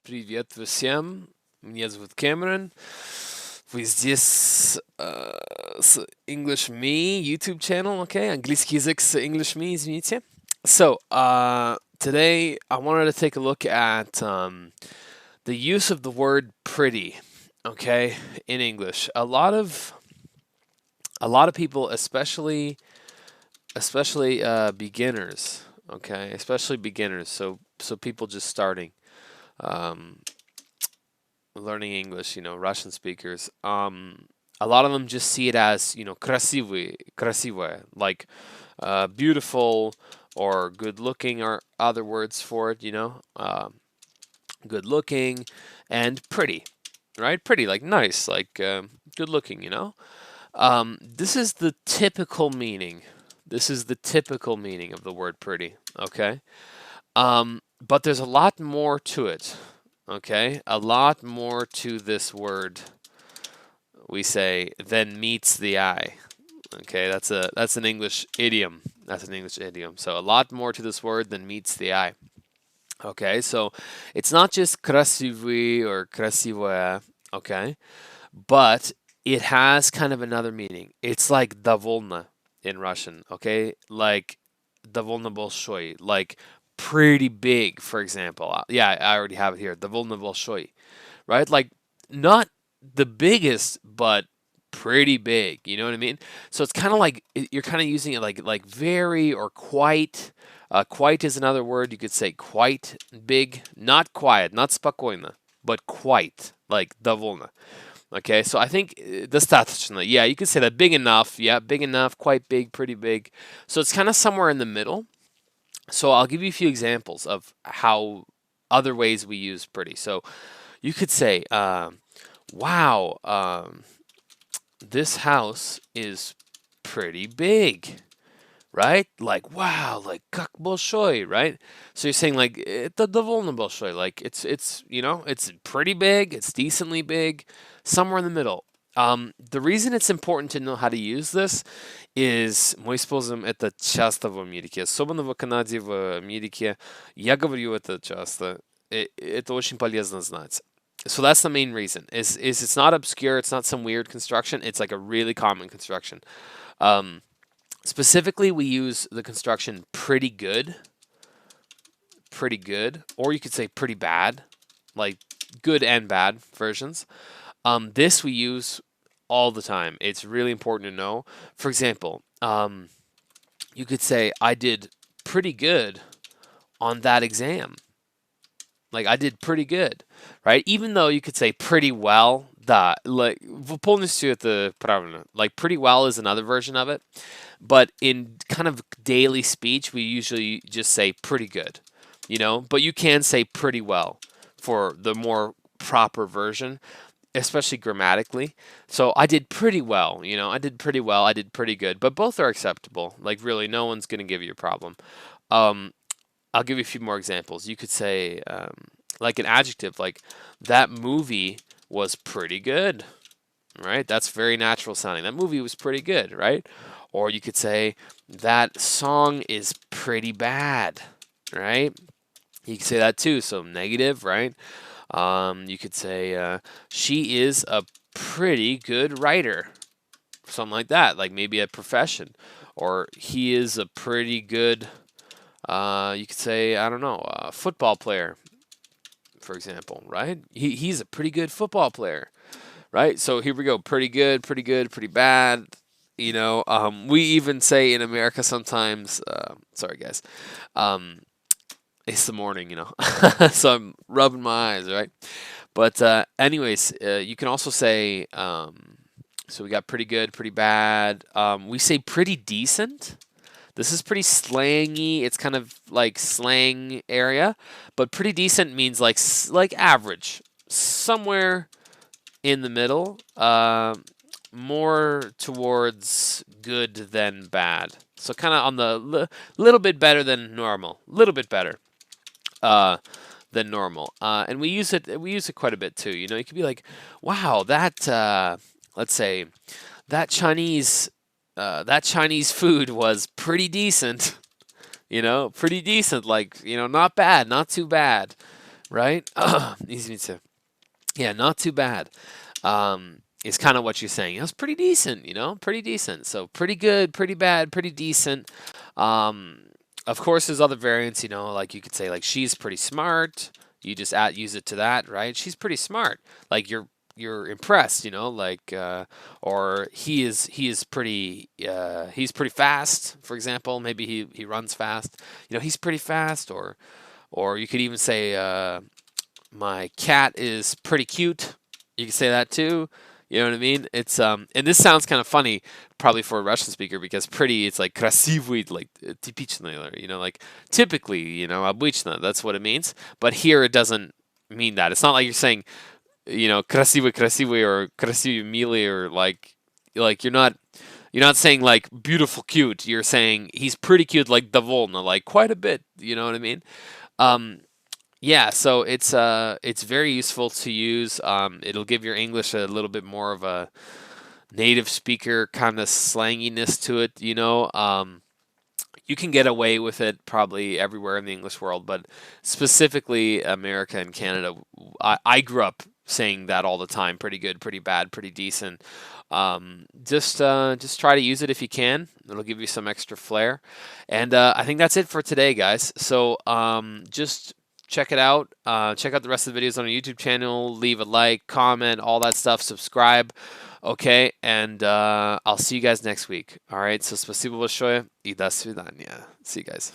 Привет всем, меня зовут Кэмерон. Вы здесь с Englishme YouTube channel, okay? Английский язык с Englishme, извините. So, today I wanted to take a look at the use of the word pretty, okay, in English. A lot of people, especially beginners, okay, especially beginners. So people just starting. Um, Learning English, Russian speakers, a lot of them just see it as, красивое, like beautiful or good looking are other words for it, good looking and pretty, right? Pretty, like nice, like good looking, This is the typical meaning. This is the typical meaning of the word pretty, okay? But there's a lot more to it. Okay, a lot more to this word we say than meets the eye. Okay, that's an English idiom. That's an English idiom. So a lot more to this word than meets the eye. Okay, so it's not just красивый or красивая, okay, but it has kind of another meaning. It's like довольно in Russian, okay, like довольно большой, like pretty big, for example. Yeah, I already have it here. Довольно большой, right? Like not the biggest, but pretty big. You know what I mean? So it's kind of like you're kind of using it like very or quite. Quite is another word. You could say quite big, not quiet, not спокойно, but quite, like довольно. Okay, so I think достаточно. Yeah, you could say that big enough. Yeah, big enough, quite big, pretty big. So it's kind of somewhere in the middle. So I'll give you a few examples of how other ways we use pretty. So you could say, wow, this house is pretty big, right? Like, wow, like как большой, right? So you're saying like это довольно большой, like it's it's pretty big, it's decently big, somewhere in the middle. The reason it's important to know how to use this is мы используем это часто в Америке, особенно в Канаде, в Америке. Я говорю это часто. Это очень полезно знать. So that's the main reason. Is it's not obscure, it's not some weird construction, it's like a really common construction. Specifically, we use the construction pretty good, or you could say pretty bad, like good and bad versions. This we use all the time. It's really important to know. For example, you could say, I did pretty good on that exam. Like, I did pretty good, right? Even though you could say pretty well, да, like, полностью это правильно. Like, pretty well is another version of it. But in kind of daily speech, we usually just say pretty good, But you can say pretty well for the more proper version, especially grammatically. So I did pretty well, I did pretty well, I did pretty good, but both are acceptable. Like really, no one's going to give you a problem. I'll give you a few more examples. You could say like an adjective, like that movie was pretty good, right? That's very natural sounding. That movie was pretty good, right? Or you could say that song is pretty bad, right? You could say that too. So negative, right? You could say she is a pretty good writer, something like that, like maybe a profession, or he is a pretty good. You could say, I don't know, a football player, for example, right? He's a pretty good football player, right? So here we go, pretty good, pretty bad. We even say in America sometimes. Sorry, guys. It's the morning, so I'm rubbing my eyes, right? But anyways, you can also say, so we got pretty good, pretty bad. We say pretty decent. This is pretty slangy. It's kind of like slang area, but pretty decent means like average, somewhere in the middle, more towards good than bad. So kind of on the little bit better than normal, little bit better than normal. And we use it quite a bit too. It could be like, wow, that let's say that Chinese food was pretty decent. Pretty decent, like, not bad, not too bad, right? Извините. Yeah, not too bad. Is kind of what you're saying. It was pretty decent, pretty decent. So pretty good, pretty bad, pretty decent. Of course, there's other variants, like you could say like she's pretty smart. You just use it to that, right? She's pretty smart. Like you're impressed, like or he is pretty he's pretty fast. For example, maybe he runs fast. He's pretty fast. Or you could even say my cat is pretty cute. You can say that too. You know what I mean? It's and this sounds kind of funny probably for a Russian speaker because pretty it's like красивый, like typichный, like typically, обычно, that's what it means. But here it doesn't mean that. It's not like you're saying, красивый, красивый or красивый, милый or like you're not saying like beautiful, cute. You're saying he's pretty cute, like довольно, like quite a bit. You know what I mean? Yeah, so it's very useful to use. It'll give your English a little bit more of a native speaker kind of slanginess to it. You can get away with it probably everywhere in the English world, but specifically America and Canada, I grew up saying that all the time. Pretty good, pretty bad, pretty decent. Just try to use it if you can. It'll give you some extra flair. And I think that's it for today, guys. So just check it out. Check out the rest of the videos on our YouTube channel. Leave a like, comment, all that stuff. Subscribe. Okay, and I'll see you guys next week. All right, so спасибо большое и до свидания. See you guys.